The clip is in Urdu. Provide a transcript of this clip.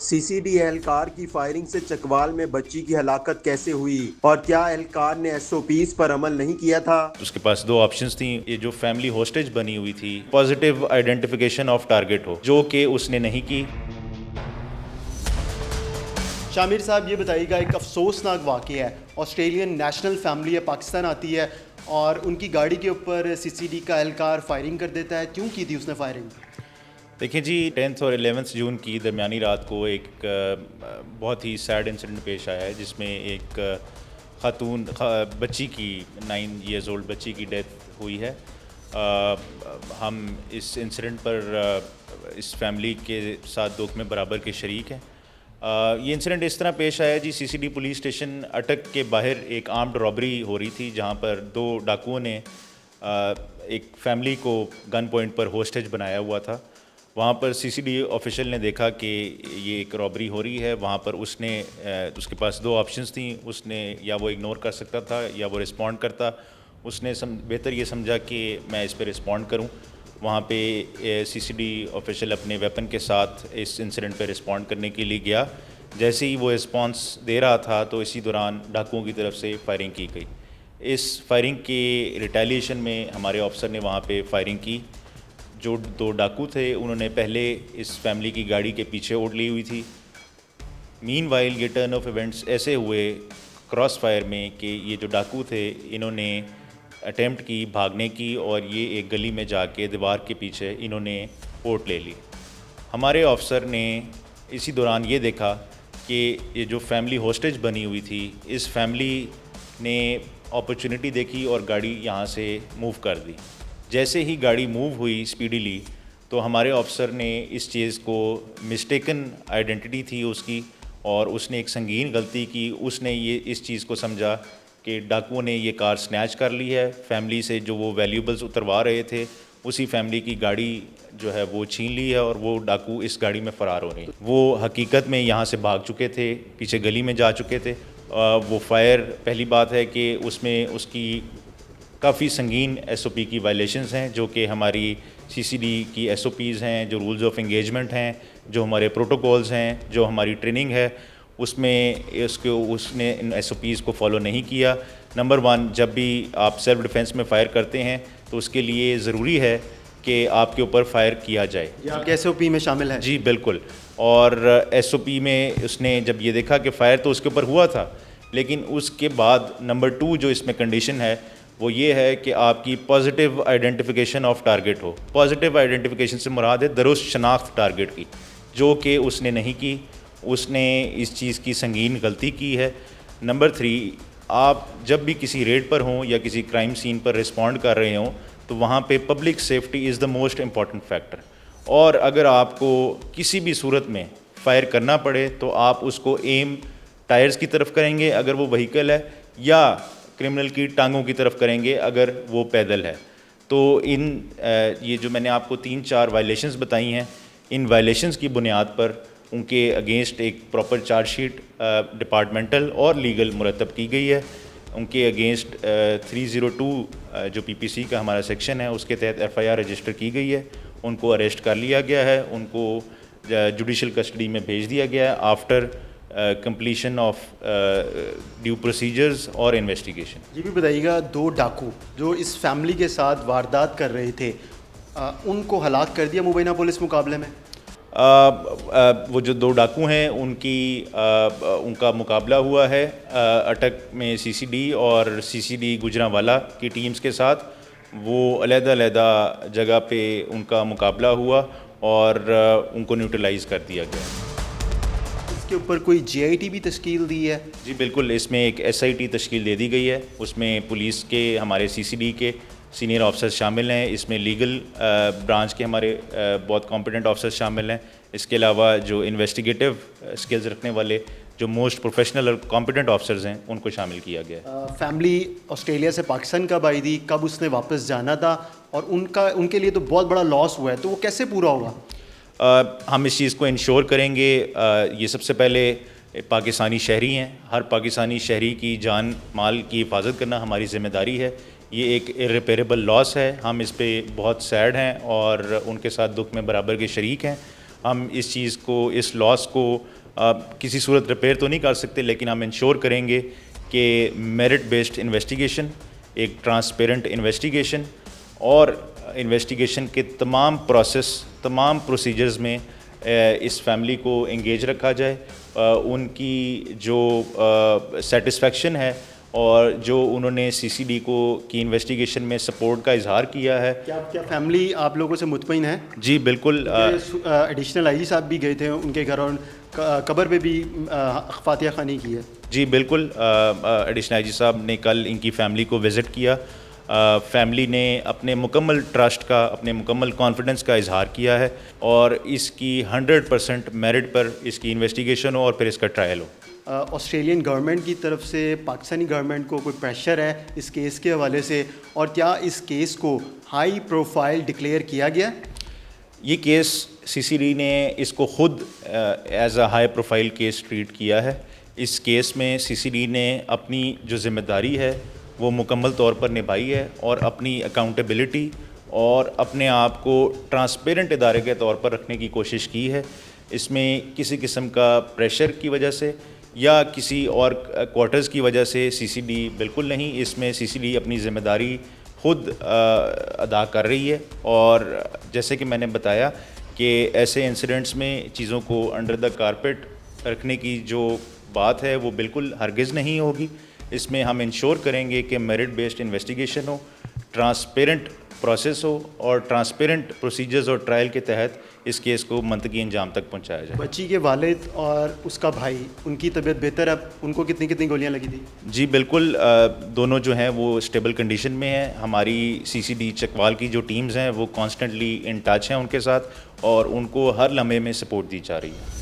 سی سی ڈی اہلکار کی فائرنگ سے چکوال میں بچی کی ہلاکت کیسے ہوئی اور کیا اہلکار نے ایس او پیز پر عمل نہیں کیا تھا؟ اس کے پاس دو آپشنز تھیں. یہ جو فیملی ہوسٹیج بنی ہوئی تھی، پازیٹیو آئیڈینٹیفیکیشن آف ٹارگیٹ ہو، جو کہ اس نے نہیں کی. شامر صاحب یہ بتائیے گا، ایک افسوسناک واقعہ ہے، آسٹریلین نیشنل فیملی ہے، پاکستان آتی ہے اور ان کی گاڑی کے اوپر سی سی ڈی کا اہلکار فائرنگ کر دیتا ہے. کیوں کی تھی اس نے فائرنگ؟ دیکھیں جی، 10 اور 11 جون کی درمیانی رات کو ایک بہت ہی سیڈ انسیڈنٹ پیش آیا ہے، جس میں ایک خاتون بچی کی 9 ایئرز اولڈ بچی کی ڈیتھ ہوئی ہے. ہم اس انسیڈنٹ پر اس فیملی کے ساتھ دکھ میں برابر کے شریک ہیں. یہ انسیڈنٹ اس طرح پیش آیا جی، سی سی ڈی پولیس اسٹیشن اٹک کے باہر ایک آرمڈ رابری ہو رہی تھی، جہاں پر 2 ڈاکوؤں نے ایک فیملی کو گن پوائنٹ پر ہوسٹیج بنایا ہوا تھا. وہاں پر سی سی ڈی آفیشل نے دیکھا کہ یہ ایک رابری ہو رہی ہے. وہاں پر اس کے پاس 2 آپشنز تھیں. اس نے یا وہ اگنور کر سکتا تھا یا وہ رسپونڈ کرتا. اس نے بہتر یہ سمجھا کہ میں اس پہ رسپونڈ کروں. وہاں پہ سی سی ڈی آفیشل اپنے ویپن کے ساتھ اس انسیڈنٹ پہ رسپونڈ کرنے کے لیے گیا. جیسے ہی وہ رسپانس دے رہا تھا تو اسی دوران ڈاکوؤں کی طرف سے فائرنگ کی گئی. اس فائرنگ کے ریٹیلیشن میں ہمارے آفسر نے وہاں پہ فائرنگ کی. جو 2 ڈاکو تھے انہوں نے پہلے اس فیملی کی گاڑی کے پیچھے اوڑھ لی ہوئی تھی. مین وائل یہ ٹرن آف ایونٹس ایسے ہوئے کراس فائر میں کہ یہ جو ڈاکو تھے انہوں نے اٹیمپٹ کی بھاگنے کی، اور یہ ایک گلی میں جا کے دیوار کے پیچھے انہوں نے پورٹ لے لی. ہمارے آفسر نے اسی دوران یہ دیکھا کہ یہ جو فیملی ہوسٹیج بنی ہوئی تھی، اس فیملی نے اپرچونٹی دیکھی اور گاڑی یہاں سے موو کر دی. جیسے ہی گاڑی موو ہوئی اسپیڈیلی، تو ہمارے آفسر نے اس چیز کو مسٹیکن آئیڈینٹی تھی اس کی، اور اس نے ایک سنگین غلطی کی. اس نے اس چیز کو سمجھا کہ ڈاکوؤں نے یہ کار سنیچ کر لی ہے. فیملی سے جو وہ ویلیوبلز اتروا رہے تھے، اسی فیملی کی گاڑی جو ہے وہ چھین لی ہے، اور وہ ڈاکو اس گاڑی میں فرار ہو رہے ہیں. وہ حقیقت میں یہاں سے بھاگ چکے تھے، پیچھے گلی میں جا چکے تھے. وہ فائر، پہلی بات ہے کہ اس میں اس کی کافی سنگین ایس او پی کی وائلیشنز ہیں، جو کہ ہماری سی سی ڈی کی ایس او پیز ہیں، جو رولز آف انگیجمنٹ ہیں، جو ہمارے پروٹوکولز ہیں، جو ہماری ٹریننگ ہے، اس میں اس نے ان ایس او پیز کو فالو نہیں کیا. نمبر 1، جب بھی آپ سیلف ڈیفینس میں فائر کرتے ہیں تو اس کے لیے ضروری ہے کہ آپ کے اوپر فائر کیا جائے. یہ آپ کے ایس او پی میں شامل ہے؟ جی بالکل. اور ایس او پی میں اس نے جب یہ دیکھا کہ فائر تو اس کے اوپر ہوا تھا، لیکن اس کے بعد نمبر 2 جو اس میں کنڈیشن ہے وہ یہ ہے کہ آپ کی positive identification of target who. Positive identification سے مراد ہے درست شناخت ٹارگیٹ کی، جو کہ اس نے نہیں کی. اس نے اس چیز کی سنگین غلطی کی ہے. نمبر 3، آپ جب بھی کسی ریڈ پر ہوں یا کسی کرائم سین پر رسپونڈ کر رہے ہوں تو وہاں پہ public safety is the most important factor. اور اگر آپ کو کسی بھی صورت میں فائر کرنا پڑے تو آپ اس کو ایم ٹائرز کی طرف کریں گے اگر وہ وہیکل ہے، یا کرمنل کی ٹانگوں کی طرف کریں گے اگر وہ پیدل ہے. تو یہ جو میں نے آپ کو 3-4 وائلیشنز بتائی ہیں، ان وائلیشنز کی بنیاد پر ان کے اگینسٹ ایک پراپر چارج شیٹ ڈپارٹمنٹل اور لیگل مرتب کی گئی ہے. ان کے اگینسٹ 302 جو پی پی سی کا ہمارا سیکشن ہے اس کے تحت ایف آئی آر رجسٹر کی گئی ہے. ان کو اریسٹ کر لیا گیا ہے، ان کو جوڈیشل کسٹڈی میں بھیج دیا گیا ہے after completion of due procedures اور انویسٹیگیشن. یہ بھی بتائیے گا، 2 ڈاکو جو اس فیملی کے ساتھ واردات کر رہے تھے، ان کو ہلاک کر دیا مبینہ پولیس مقابلے میں؟ وہ جو 2 ڈاکو ہیں ان کا مقابلہ ہوا ہے اٹک میں سی سی ڈی اور سی سی ڈی گجرانوالہ کی ٹیمز کے ساتھ. وہ علیحدہ علیحدہ جگہ پہ ان کا مقابلہ ہوا اور ان کو نیوٹرلائز کر دیا گیا. اس کے اوپر کوئی جے آئی ٹی بھی تشکیل دی ہے؟ جی بالکل، اس میں ایک ایس آئی ٹی تشکیل دے دی گئی ہے. اس میں پولیس کے، ہمارے سی سی ڈی کے سینئر آفسرز شامل ہیں. اس میں لیگل برانچ کے ہمارے بہت کمپیٹنٹ آفسرز شامل ہیں. اس کے علاوہ جو انویسٹیگیٹو اسکلز رکھنے والے جو موسٹ پروفیشنل اور کمپیٹنٹ آفسرز ہیں ان کو شامل کیا گیا ہے. فیملی آسٹریلیا سے پاکستان کب آئی تھی؟ کب اس نے واپس جانا تھا؟ اور ان کے لیے تو بہت بڑا لاس ہوا ہے، تو وہ کیسے پورا ہوگا؟ ہم اس چیز کو انشور کریں گے. یہ سب سے پہلے پاکستانی شہری ہیں. ہر پاکستانی شہری کی جان مال کی حفاظت کرنا ہماری ذمہ داری ہے. یہ ایک irreparable لاس ہے. ہم اس پہ بہت سیڈ ہیں اور ان کے ساتھ دکھ میں برابر کے شریک ہیں. ہم اس چیز کو، اس لاس کو کسی صورت ریپیئر تو نہیں کر سکتے، لیکن ہم انشور کریں گے کہ میرٹ بیسڈ انویسٹیگیشن، ایک ٹرانسپیرنٹ انویسٹیگیشن، اور انویسٹیگیشن کے تمام پروسیس، تمام پروسیجرز میں اس فیملی کو انگیج رکھا جائے. ان کی جو سیٹسفیکشن ہے اور جو انہوں نے سی سی ڈی کی انویسٹیگیشن میں سپورٹ کا اظہار کیا ہے. کیا فیملی آپ لوگوں سے مطمئن ہے؟ جی بالکل. ایڈیشنل آئی جی صاحب بھی گئے تھے ان کے گھر اور قبر پہ بھی فاتحہ خوانی کی ہے. جی بالکل. ایڈیشنل آئی جی صاحب نے کل ان کی فیملی کو وزٹ کیا. فیملی نے اپنے مکمل ٹرسٹ کا، اپنے مکمل کانفیڈنس کا اظہار کیا ہے، اور اس کی 100% میرٹ پر اس کی انویسٹیگیشن ہو اور پھر اس کا ٹرائل ہو. آسٹریلین گورنمنٹ کی طرف سے پاکستانی گورنمنٹ کو کوئی پریشر ہے اس کیس کے حوالے سے، اور کیا اس کیس کو ہائی پروفائل ڈکلیئر کیا گیا؟ یہ کیس سی سی ڈی نے اس کو خود as a high profile case treat کیا ہے. اس کیس میں سی سی ڈی نے اپنی جو ذمہ داری ہے وہ مکمل طور پر نبھائی ہے، اور اپنی اکاؤنٹیبلٹی اور اپنے آپ کو ٹرانسپیرنٹ ادارے کے طور پر رکھنے کی کوشش کی ہے. اس میں کسی قسم کا پریشر کی وجہ سے یا کسی اور کوارٹرز کی وجہ سے سی سی ڈی بالکل نہیں. اس میں سی سی ڈی اپنی ذمہ داری خود ادا کر رہی ہے، اور جیسے کہ میں نے بتایا کہ ایسے انسیڈنٹس میں چیزوں کو انڈر دا کارپیٹ رکھنے کی جو بات ہے وہ بالکل ہرگز نہیں ہوگی. اس میں ہم انشور کریں گے کہ میرٹ بیسڈ انویسٹیگیشن ہو، ٹرانسپیرنٹ پروسیس ہو، اور ٹرانسپیرنٹ پروسیجرز اور ٹرائل کے تحت اس کیس کو منطقی انجام تک پہنچایا جائے. بچی کے والد اور اس کا بھائی، ان کی طبیعت بہتر ہے؟ ان کو کتنی گولیاں لگی تھی؟ جی بالکل. دونوں جو ہیں وہ اسٹیبل کنڈیشن میں ہیں. ہماری سی سی ڈی چکوال کی جو ٹیمز ہیں وہ کانسٹنٹلی ان ٹچ ہیں ان کے ساتھ، اور ان کو ہر لمحے میں سپورٹ دی جا رہی ہے.